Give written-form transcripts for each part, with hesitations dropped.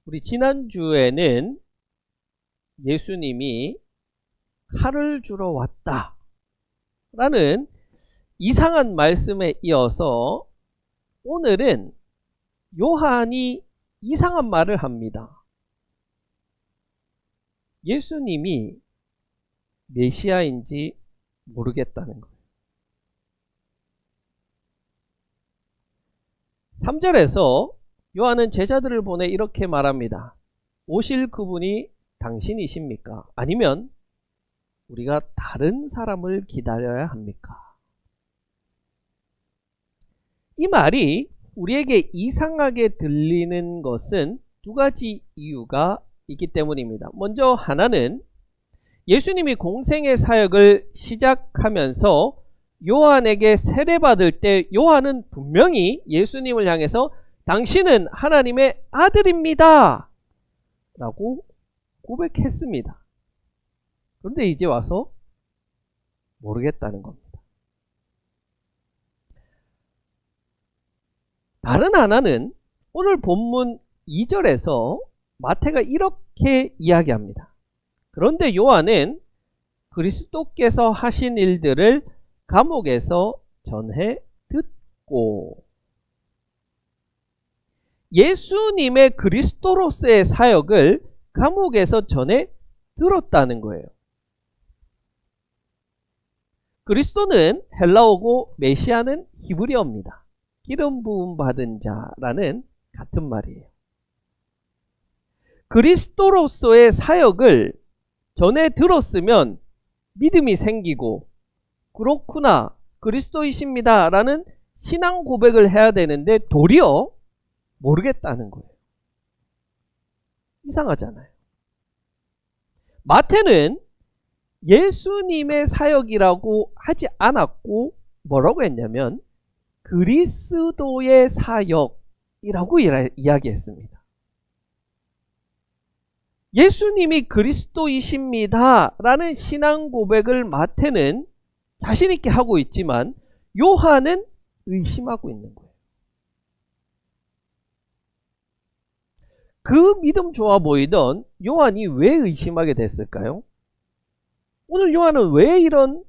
우리 지난주에는 예수님이 칼을 주러 왔다 라는 이상한 말씀에 이어서 오늘은 요한이 이상한 말을 합니다. 예수님이 메시아인지 모르겠다는 거예요. 3절에서 요한은 제자들을 보내 이렇게 말합니다. 오실 그분이 당신이십니까? 아니면 우리가 다른 사람을 기다려야 합니까? 이 말이 우리에게 이상하게 들리는 것은 두 가지 이유가 있기 때문입니다. 먼저 하나는 예수님이 공생의 사역을 시작하면서 요한에게 세례받을 때 요한은 분명히 예수님을 향해서 당신은 하나님의 아들입니다 라고 고백했습니다. 그런데 이제 와서 모르겠다는 겁니다. 다른 하나는 오늘 본문 2절에서 마태가 이렇게 이야기합니다. 그런데 요한은 그리스도께서 하신 일들을 감옥에서 전해 듣고, 예수님의 그리스도로서의 사역을 감옥에서 전해 들었다는 거예요. 그리스도는 헬라어고 메시아는 히브리어입니다. 기름 부음 받은 자라는 같은 말이에요. 그리스도로서의 사역을 전해 들었으면 믿음이 생기고 그렇구나 그리스도이십니다 라는 신앙 고백을 해야 되는데 도리어 모르겠다는 거예요. 이상하잖아요. 마태는 예수님의 사역이라고 하지 않았고 뭐라고 했냐면 그리스도의 사역이라고 이야기했습니다. 예수님이 그리스도이십니다 라는 신앙 고백을 마태는 자신 있게 하고 있지만 요한은 의심하고 있는 거예요. 그 믿음 좋아 보이던 요한이 왜 의심하게 됐을까요? 오늘 요한은 왜 이런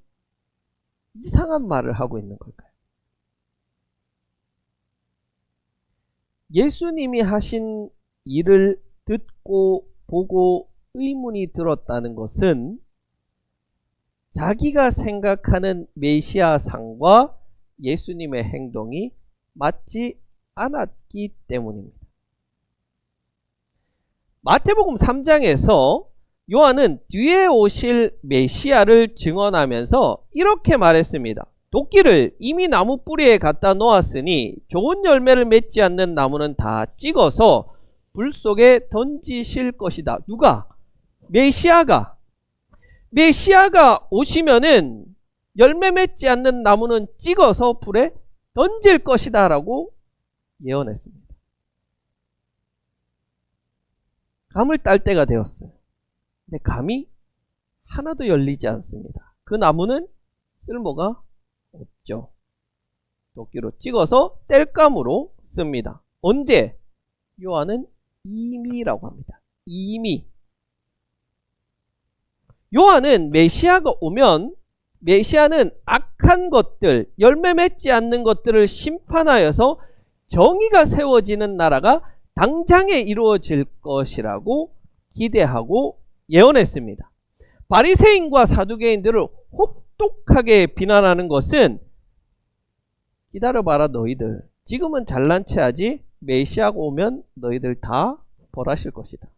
이상한 말을 하고 있는 걸까요? 예수님이 하신 일을 듣고 보고 의문이 들었다는 것은 자기가 생각하는 메시아상과 예수님의 행동이 맞지 않았기 때문입니다. 마태복음 3장에서 요한은 뒤에 오실 메시아를 증언하면서 이렇게 말했습니다. 도끼를 이미 나무 뿌리에 갖다 놓았으니 좋은 열매를 맺지 않는 나무는 다 찍어서 불 속에 던지실 것이다. 누가? 메시아가 오시면은 열매 맺지 않는 나무는 찍어서 불에 던질 것이다 라고 예언했습니다. 감을 딸 때가 되었어요. 근데 감이 하나도 열리지 않습니다. 그 나무는 쓸모가 없죠. 도끼로 찍어서 땔감으로 씁니다. 언제? 요한은 이미라고 합니다. 이미. 요한은 메시아가 오면 메시아는 악한 것들, 열매 맺지 않는 것들을 심판하여서 정의가 세워지는 나라가 당장에 이루어질 것이라고 기대하고 예언했습니다. 바리새인과 사두개인들을 혹독하게 비난하는 것은 기다려봐라 너희들. 지금은 잘난 체 하지 메시아가 오면 너희들 다 벌하실 것이다.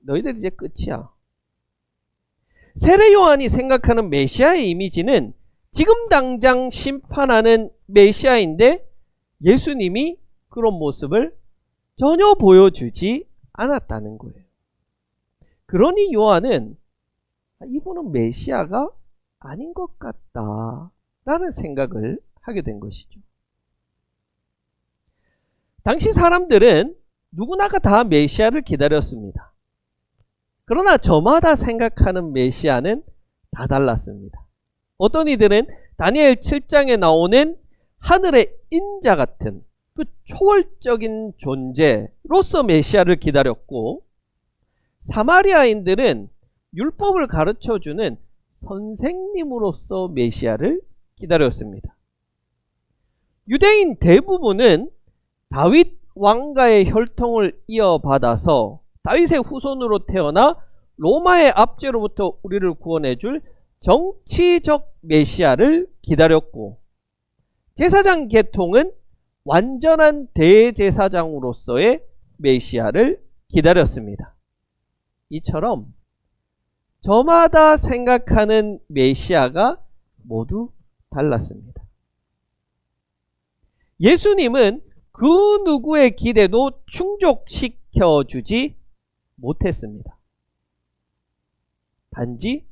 너희들 이제 끝이야. 세례 요한이 생각하는 메시아의 이미지는 지금 당장 심판하는 메시아인데 예수님이 그런 모습을 전혀 보여주지 않았다는 거예요. 그러니 요한은 이분은 메시아가 아닌 것 같다 라는 생각을 하게 된 것이죠. 당시 사람들은 누구나가 다 메시아를 기다렸습니다. 그러나 저마다 생각하는 메시아는 다 달랐습니다. 어떤 이들은 다니엘 7장에 나오는 하늘의 인자 같은 그 초월적인 존재로서 메시아를 기다렸고, 사마리아인들은 율법을 가르쳐주는 선생님으로서 메시아를 기다렸습니다. 유대인 대부분은 다윗 왕가의 혈통을 이어받아서 다윗의 후손으로 태어나 로마의 압제로부터 우리를 구원해줄 정치적 메시아를 기다렸고, 제사장 계통은 완전한 대제사장으로서의 메시아를 기다렸습니다. 이처럼 저마다 생각하는 메시아가 모두 달랐습니다. 예수님은 그 누구의 기대도 충족시켜주지 못했습니다. 단지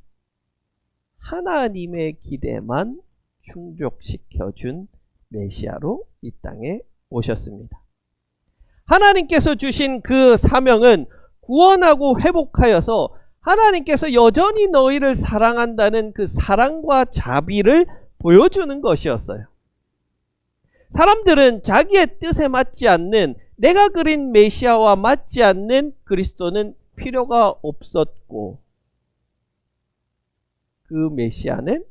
하나님의 기대만 충족시켜준 메시아로 이 땅에 오셨습니다. 하나님께서 주신 그 사명은 구원하고 회복하여서 하나님께서 여전히 너희를 사랑한다는 그 사랑과 자비를 보여주는 것이었어요. 사람들은 자기의 뜻에 맞지 않는, 내가 그린 메시아와 맞지 않는 그리스도는 필요가 없었고, 그 메시아는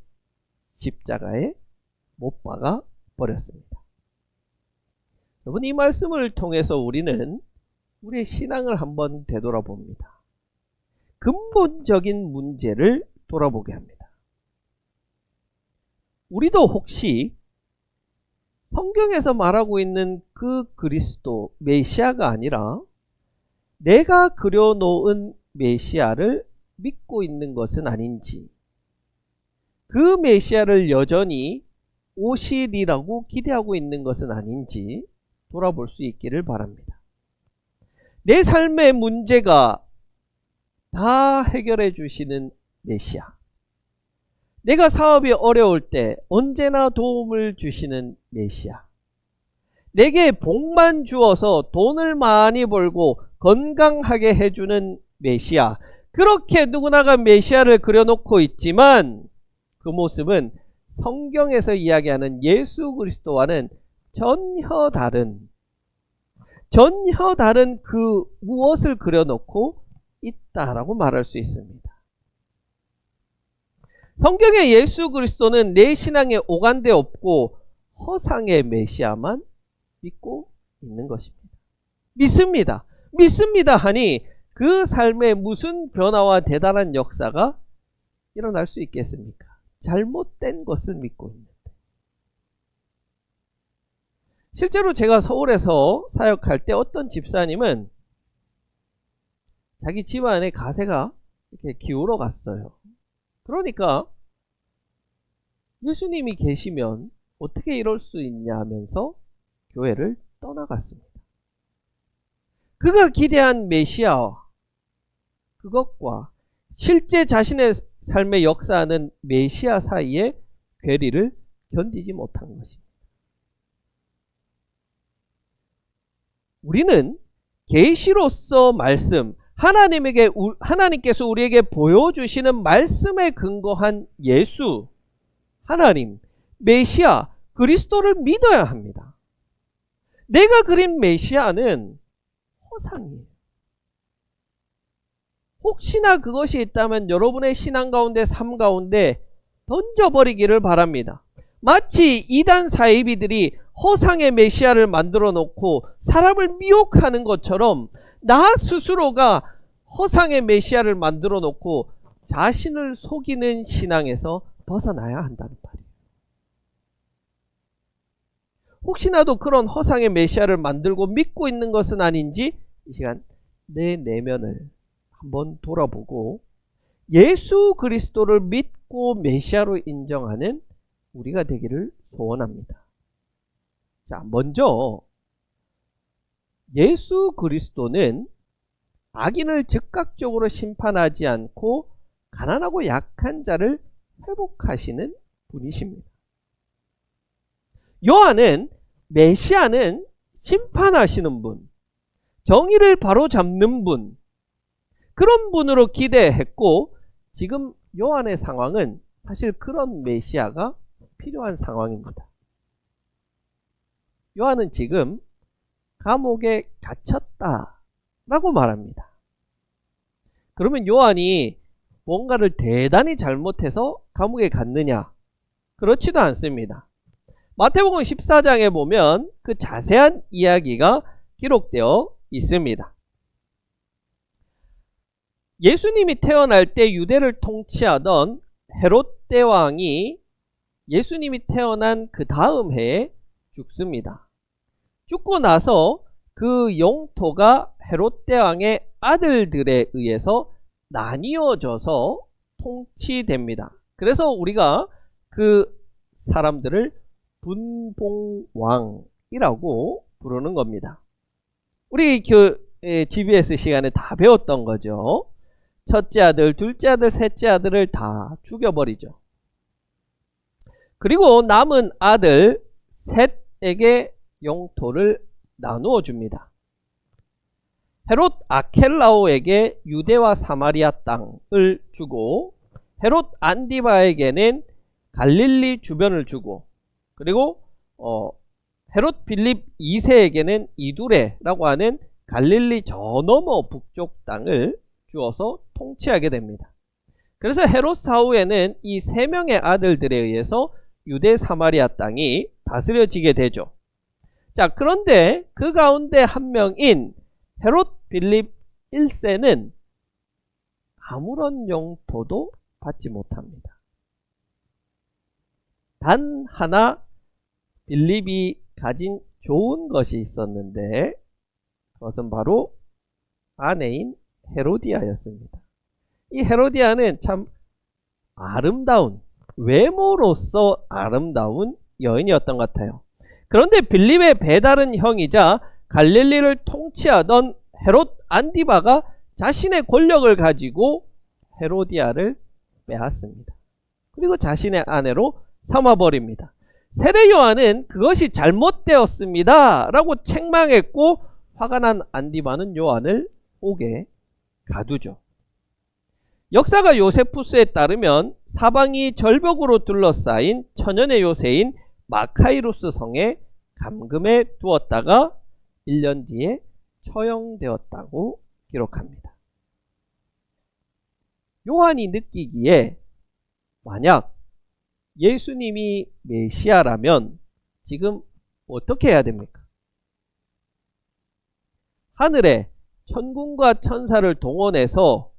십자가에 못 박아 버렸습니다. 여러분, 이 말씀을 통해서 우리는 우리의 신앙을 한번 되돌아봅니다. 근본적인 문제를 돌아보게 합니다. 우리도 혹시 성경에서 말하고 있는 그 그리스도, 메시아가 아니라 내가 그려놓은 메시아를 믿고 있는 것은 아닌지, 그 메시아를 여전히 오실이라고 기대하고 있는 것은 아닌지 돌아볼 수 있기를 바랍니다. 내 삶의 문제가 다 해결해 주시는 메시아, 내가 사업이 어려울 때 언제나 도움을 주시는 메시아, 내게 복만 주어서 돈을 많이 벌고 건강하게 해주는 메시아, 그렇게 누구나가 메시아를 그려놓고 있지만 그 모습은 성경에서 이야기하는 예수 그리스도와는 전혀 다른 그 무엇을 그려놓고 있다라고 말할 수 있습니다. 성경의 예수 그리스도는 내 신앙에 오간데 없고 허상의 메시아만 믿고 있는 것입니다. 믿습니다 하니 그 삶에 무슨 변화와 대단한 역사가 일어날 수 있겠습니까? 잘못된 것을 믿고 있는데. 실제로 제가 서울에서 사역할 때 어떤 집사님은 자기 집안에 가세가 이렇게 기울어 갔어요. 그러니까 예수님이 계시면 어떻게 이럴 수 있냐 하면서 교회를 떠나갔습니다. 그가 기대한 메시아와 그것과 실제 자신의 삶의 역사하는 메시아 사이의 괴리를 견디지 못한 것입니다. 우리는 계시로서 말씀, 하나님께서 우리에게 보여주시는 말씀에 근거한 예수, 하나님, 메시아, 그리스도를 믿어야 합니다. 내가 그린 메시아는 허상이에요. 혹시나 그것이 있다면 여러분의 신앙 가운데, 삶 가운데 던져버리기를 바랍니다. 마치 이단 사이비들이 허상의 메시아를 만들어 놓고 사람을 미혹하는 것처럼 나 스스로가 허상의 메시아를 만들어 놓고 자신을 속이는 신앙에서 벗어나야 한다는 말이에요. 혹시나도 그런 허상의 메시아를 만들고 믿고 있는 것은 아닌지 이 시간 내 내면을 한번 돌아보고 예수 그리스도를 믿고 메시아로 인정하는 우리가 되기를 소원합니다. 자, 먼저 예수 그리스도는 악인을 즉각적으로 심판하지 않고 가난하고 약한 자를 회복하시는 분이십니다. 요한은 메시아는 심판하시는 분, 정의를 바로잡는 분, 그런 분으로 기대했고 지금 요한의 상황은 사실 그런 메시아가 필요한 상황입니다. 요한은 지금 감옥에 갇혔다 라고 말합니다. 그러면 요한이 뭔가를 대단히 잘못해서 감옥에 갔느냐? 그렇지도 않습니다. 마태복음 14장에 보면 그 자세한 이야기가 기록되어 있습니다. 예수님이 태어날 때 유대를 통치하던 헤롯 대왕이 예수님이 태어난 그 다음 해에 죽습니다. 죽고 나서 그 영토가 헤롯 대왕의 아들들에 의해서 나뉘어져서 통치됩니다. 그래서 우리가 그 사람들을 분봉왕이라고 부르는 겁니다. 우리 GBS 시간에 다 배웠던 거죠. 첫째 아들, 둘째 아들, 셋째 아들을 다 죽여버리죠. 그리고 남은 아들 셋에게 영토를 나누어 줍니다. 헤롯 아켈라오에게 유대와 사마리아 땅을 주고 헤롯 안디바에게는 갈릴리 주변을 주고 그리고 헤롯 빌립 2세에게는 이두레라고 하는 갈릴리 저 너머 북쪽 땅을 주어서 통치하게 됩니다. 그래서 헤롯 사후에는 이 세 명의 아들들에 의해서 유대 사마리아 땅이 다스려지게 되죠. 자, 그런데 그 가운데 한 명인 헤롯 빌립 1세는 아무런 영토도 받지 못합니다. 단 하나 빌립이 가진 좋은 것이 있었는데 그것은 바로 아내인 헤로디아였습니다. 이 헤로디아는 참 아름다운, 외모로서 아름다운 여인이었던 것 같아요. 그런데 빌립의 배다른 형이자 갈릴리를 통치하던 헤롯 안디바가 자신의 권력을 가지고 헤로디아를 빼앗습니다. 그리고 자신의 아내로 삼아버립니다. 세례 요한은 그것이 잘못되었습니다 라고 책망했고 화가 난 안디바는 요한을 옥에 가두죠. 역사가 요세푸스에 따르면 사방이 절벽으로 둘러싸인 천연의 요새인 마카이루스 성에 감금해 두었다가 1년 뒤에 처형되었다고 기록합니다. 요한이 느끼기에 만약 예수님이 메시아라면 지금 어떻게 해야 됩니까? 하늘에 천군과 천사를 동원해서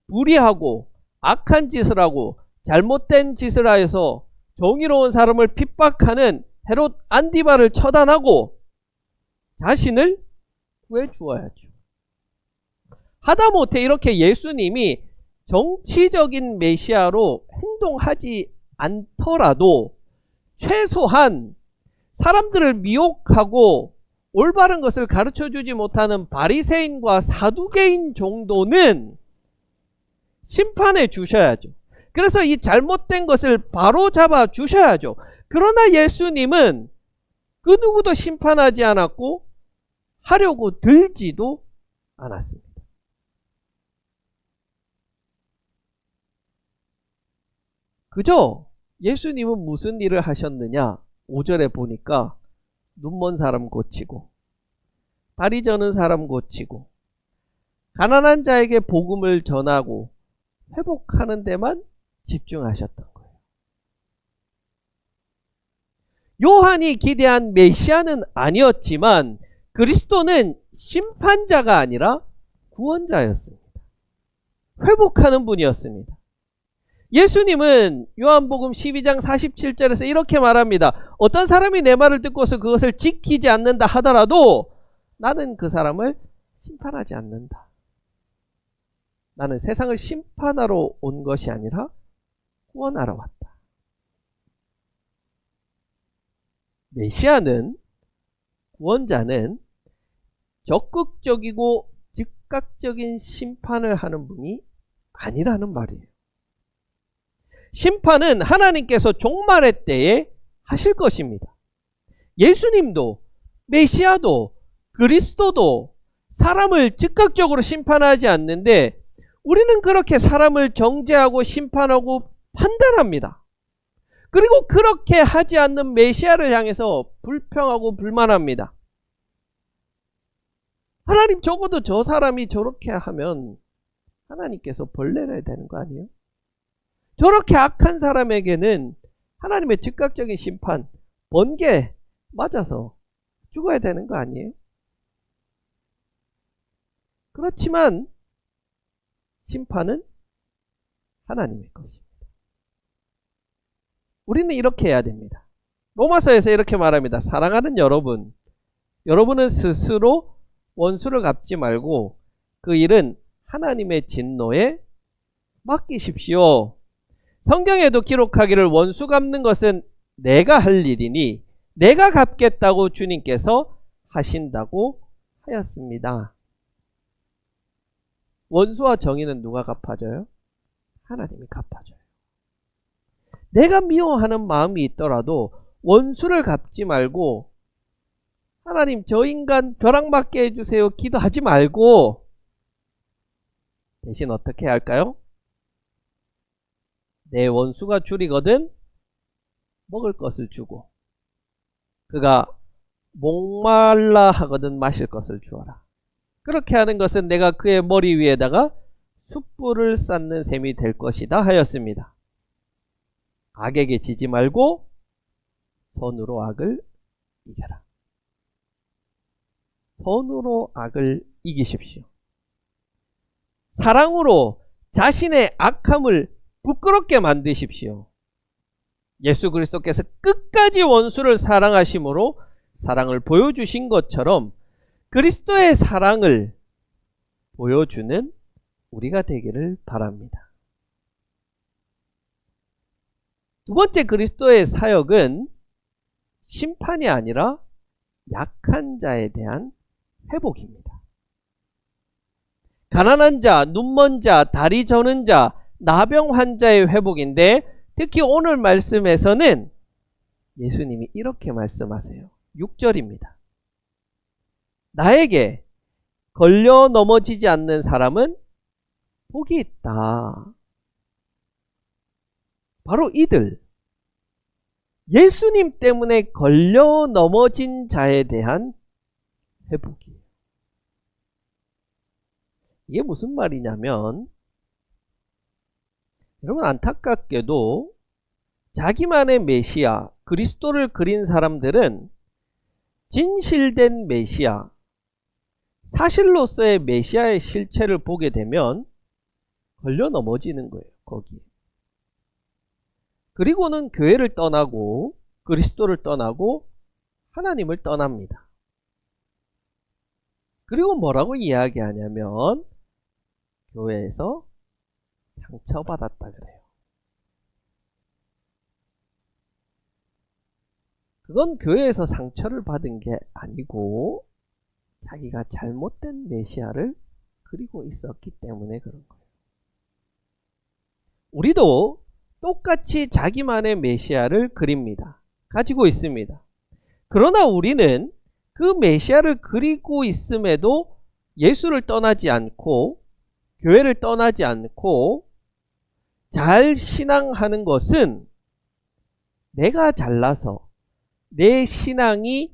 불의하고 악한 짓을 하고 잘못된 짓을 하여서 정의로운 사람을 핍박하는 헤롯 안디바를 처단하고 자신을 구해 주어야죠. 하다못해 이렇게 예수님이 정치적인 메시아로 행동하지 않더라도 최소한 사람들을 미혹하고 올바른 것을 가르쳐주지 못하는 바리새인과 사두개인 정도는 심판해 주셔야죠. 그래서 이 잘못된 것을 바로 잡아 주셔야죠. 그러나 예수님은 그 누구도 심판하지 않았고 하려고 들지도 않았습니다. 그저 예수님은 무슨 일을 하셨느냐? 5절에 보니까 눈먼 사람 고치고 다리 저는 사람 고치고 가난한 자에게 복음을 전하고 회복하는 데만 집중하셨던 거예요. 요한이 기대한 메시아는 아니었지만 그리스도는 심판자가 아니라 구원자였습니다. 회복하는 분이었습니다. 예수님은 요한복음 12장 47절에서 이렇게 말합니다. 어떤 사람이 내 말을 듣고서 그것을 지키지 않는다 하더라도 나는 그 사람을 심판하지 않는다. 나는 세상을 심판하러 온 것이 아니라 구원하러 왔다. 메시아는, 구원자는 적극적이고 즉각적인 심판을 하는 분이 아니라는 말이에요. 심판은 하나님께서 종말의 때에 하실 것입니다. 예수님도, 메시아도, 그리스도도 사람을 즉각적으로 심판하지 않는데 우리는 그렇게 사람을 정죄하고 심판하고 판단합니다. 그리고 그렇게 하지 않는 메시아를 향해서 불평하고 불만합니다. 하나님 적어도 저 사람이 저렇게 하면 하나님께서 벌 내려야 되는 거 아니에요? 저렇게 악한 사람에게는 하나님의 즉각적인 심판, 번개 맞아서 죽어야 되는 거 아니에요? 그렇지만 심판은 하나님의 것입니다. 우리는 이렇게 해야 됩니다. 로마서에서 이렇게 말합니다. 사랑하는 여러분, 여러분은 스스로 원수를 갚지 말고 그 일은 하나님의 진노에 맡기십시오. 성경에도 기록하기를 원수 갚는 것은 내가 할 일이니 내가 갚겠다고 주님께서 하신다고 하였습니다. 원수와 정의는 누가 갚아줘요? 하나님이 갚아줘요. 내가 미워하는 마음이 있더라도 원수를 갚지 말고 하나님 저 인간 벼락맞게 해주세요 기도하지 말고 대신 어떻게 할까요? 내 원수가 줄이거든 먹을 것을 주고 그가 목말라 하거든 마실 것을 주어라. 그렇게 하는 것은 내가 그의 머리 위에다가 숯불을 쌓는 셈이 될 것이다 하였습니다. 악에게 지지 말고 선으로 악을 이겨라. 선으로 악을 이기십시오. 사랑으로 자신의 악함을 부끄럽게 만드십시오. 예수 그리스도께서 끝까지 원수를 사랑하심으로 사랑을 보여주신 것처럼 그리스도의 사랑을 보여주는 우리가 되기를 바랍니다. 두 번째 그리스도의 사역은 심판이 아니라 약한 자에 대한 회복입니다. 가난한 자, 눈먼 자, 다리 저는 자, 나병 환자의 회복인데 특히 오늘 말씀에서는 예수님이 이렇게 말씀하세요. 6절입니다. 나에게 걸려 넘어지지 않는 사람은 복이 있다. 바로 이들, 예수님 때문에 걸려 넘어진 자에 대한 회복이에요. 이게 무슨 말이냐면 여러분 안타깝게도 자기만의 메시아 그리스도를 그린 사람들은 진실된 메시아 사실로서의 메시아의 실체를 보게 되면 걸려 넘어지는 거예요. 거기에. 그리고는 교회를 떠나고 그리스도를 떠나고 하나님을 떠납니다. 그리고 뭐라고 이야기하냐면 교회에서 상처받았다 그래요. 그건 교회에서 상처를 받은 게 아니고 자기가 잘못된 메시아를 그리고 있었기 때문에 그런 거예요. 우리도 똑같이 자기만의 메시아를 그립니다. 가지고 있습니다. 그러나 우리는 그 메시아를 그리고 있음에도 예수를 떠나지 않고 교회를 떠나지 않고 잘 신앙하는 것은 내가 잘나서 내 신앙이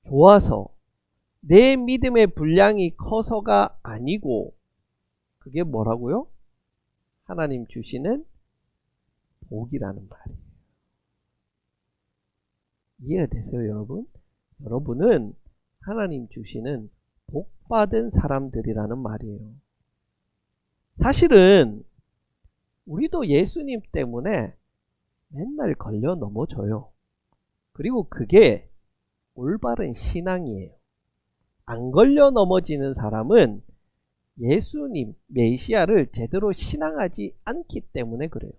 좋아서 내 믿음의 분량이 커서가 아니고 그게 뭐라고요? 하나님 주시는 복이라는 말이에요. 이해되세요, 여러분? 여러분은 하나님 주시는 복받은 사람들이라는 말이에요. 사실은 우리도 예수님 때문에 맨날 걸려 넘어져요. 그리고 그게 올바른 신앙이에요. 안 걸려 넘어지는 사람은 예수님, 메시아를 제대로 신앙하지 않기 때문에 그래요.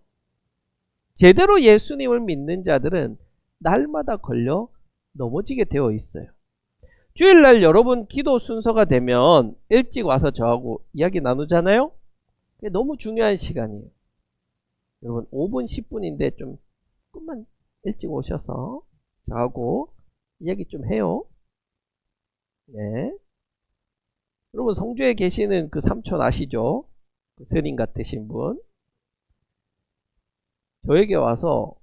제대로 예수님을 믿는 자들은 날마다 걸려 넘어지게 되어 있어요. 주일날 여러분 기도 순서가 되면 일찍 와서 저하고 이야기 나누잖아요. 그게 너무 중요한 시간이에요. 여러분 5분 10분인데 좀 조금만 일찍 오셔서 저하고 이야기 좀 해요. 네. 여러분 성주에 계시는 그 삼촌 아시죠? 그 스님 같으신 분. 저에게 와서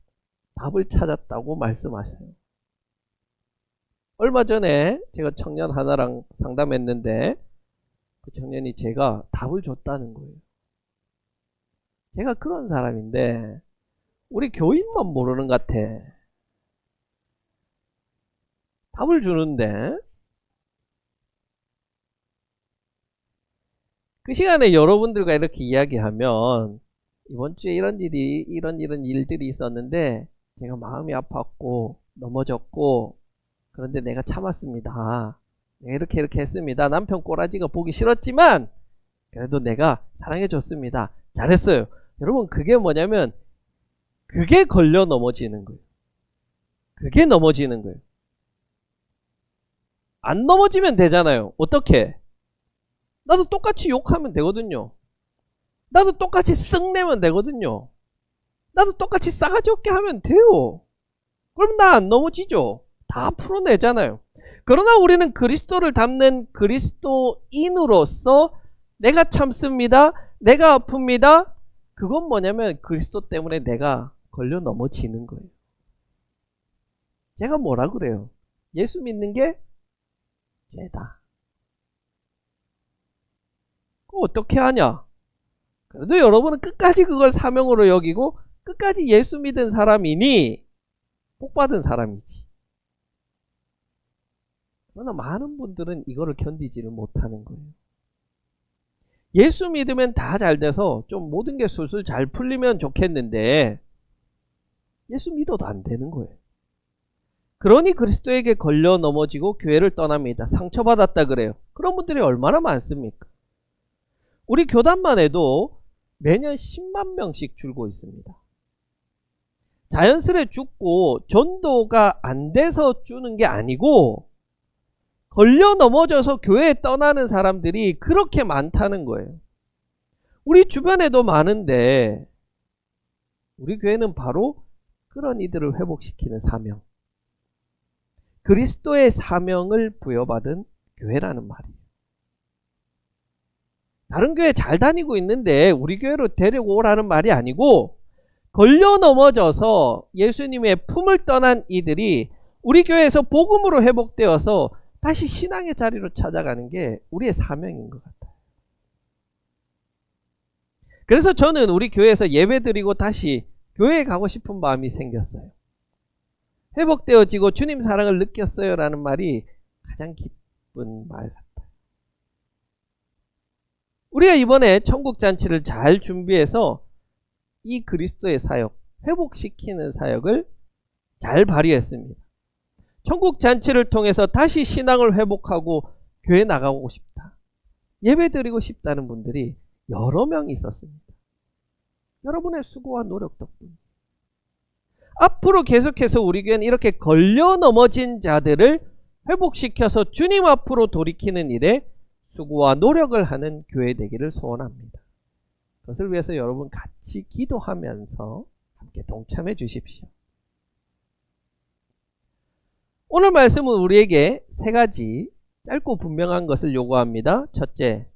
답을 찾았다고 말씀하셔요. 얼마 전에 제가 청년 하나랑 상담했는데 그 청년이 제가 답을 줬다는 거예요. 제가 그런 사람인데 우리 교인만 모르는 것 같아. 답을 주는데 그 시간에 여러분들과 이렇게 이야기하면 이번 주에 이런 일들이 있었는데 제가 마음이 아팠고 넘어졌고 그런데 내가 참았습니다. 내가 이렇게 했습니다. 남편 꼬라지가 보기 싫었지만 그래도 내가 사랑해 줬습니다. 잘했어요. 여러분 그게 뭐냐면 그게 걸려 넘어지는 거예요. 그게 넘어지는 거예요. 안 넘어지면 되잖아요. 어떻게? 나도 똑같이 욕하면 되거든요. 나도 똑같이 쓱 내면 되거든요. 나도 똑같이 싸가지 없게 하면 돼요. 그럼 나 안 넘어지죠. 다 풀어내잖아요. 그러나 우리는 그리스도를 닮는 그리스도인으로서 내가 참습니다. 내가 아픕니다. 그건 뭐냐면 그리스도 때문에 내가 걸려 넘어지는 거예요. 제가 뭐라 그래요? 예수 믿는 게 죄다. 그거 어떻게 하냐? 그래도 여러분은 끝까지 그걸 사명으로 여기고 끝까지 예수 믿은 사람이니 복받은 사람이지. 그러나 많은 분들은 이거를 견디지를 못하는 거예요. 예수 믿으면 다 잘 돼서 좀 모든 게 술술 잘 풀리면 좋겠는데 예수 믿어도 안 되는 거예요. 그러니 그리스도에게 걸려 넘어지고 교회를 떠납니다. 상처받았다 그래요. 그런 분들이 얼마나 많습니까? 우리 교단만 해도 매년 10만 명씩 줄고 있습니다. 자연스레 죽고 전도가 안 돼서 주는 게 아니고 걸려 넘어져서 교회에 떠나는 사람들이 그렇게 많다는 거예요. 우리 주변에도 많은데 우리 교회는 바로 그런 이들을 회복시키는 사명, 그리스도의 사명을 부여받은 교회라는 말이에요. 다른 교회 잘 다니고 있는데 우리 교회로 데리고 오라는 말이 아니고 걸려 넘어져서 예수님의 품을 떠난 이들이 우리 교회에서 복음으로 회복되어서 다시 신앙의 자리로 찾아가는 게 우리의 사명인 것 같아요. 그래서 저는 우리 교회에서 예배드리고 다시 교회에 가고 싶은 마음이 생겼어요. 회복되어지고 주님 사랑을 느꼈어요 라는 말이 가장 기쁜 말 같아요. 우리가 이번에 천국잔치를 잘 준비해서 이 그리스도의 사역, 회복시키는 사역을 잘 발휘했습니다. 천국잔치를 통해서 다시 신앙을 회복하고 교회 나가고 싶다, 예배드리고 싶다는 분들이 여러 명 있었습니다. 여러분의 수고와 노력 덕분 앞으로 계속해서 우리 교회는 이렇게 걸려 넘어진 자들을 회복시켜서 주님 앞으로 돌이키는 일에 수고와 노력을 하는 교회 되기를 소원합니다. 그것을 위해서 여러분 같이 기도하면서 함께 동참해 주십시오. 오늘 말씀은 우리에게 세 가지 짧고 분명한 것을 요구합니다. 첫째,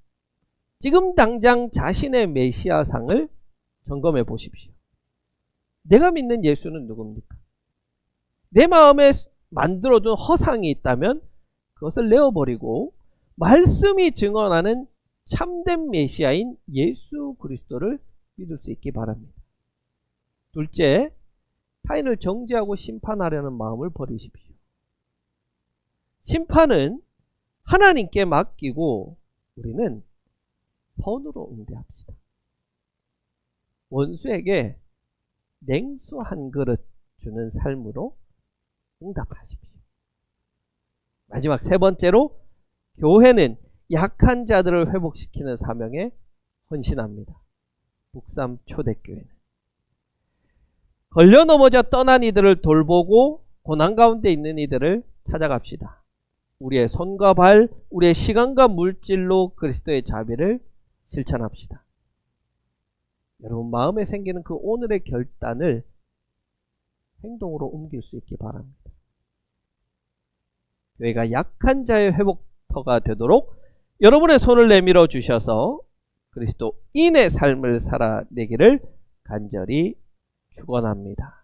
지금 당장 자신의 메시아상을 점검해 보십시오. 내가 믿는 예수는 누굽니까? 내 마음에 만들어둔 허상이 있다면 그것을 내어버리고 말씀이 증언하는 참된 메시아인 예수 그리스도를 믿을 수 있기 바랍니다. 둘째, 타인을 정죄하고 심판하려는 마음을 버리십시오. 심판은 하나님께 맡기고 우리는 선으로 응대합시다. 원수에게 냉수 한 그릇 주는 삶으로 응답하십시오. 마지막 세 번째로, 교회는 약한 자들을 회복시키는 사명에 헌신합니다. 북삼 초대교회는 걸려 넘어져 떠난 이들을 돌보고 고난 가운데 있는 이들을 찾아갑시다. 우리의 손과 발, 우리의 시간과 물질로 그리스도의 자비를 실천합시다. 여러분 마음에 생기는 그 오늘의 결단을 행동으로 옮길 수 있기 바랍니다. 교회가 약한 자의 회복터가 되도록 여러분의 손을 내밀어 주셔서 그리스도인의 삶을 살아내기를 간절히 축원합니다.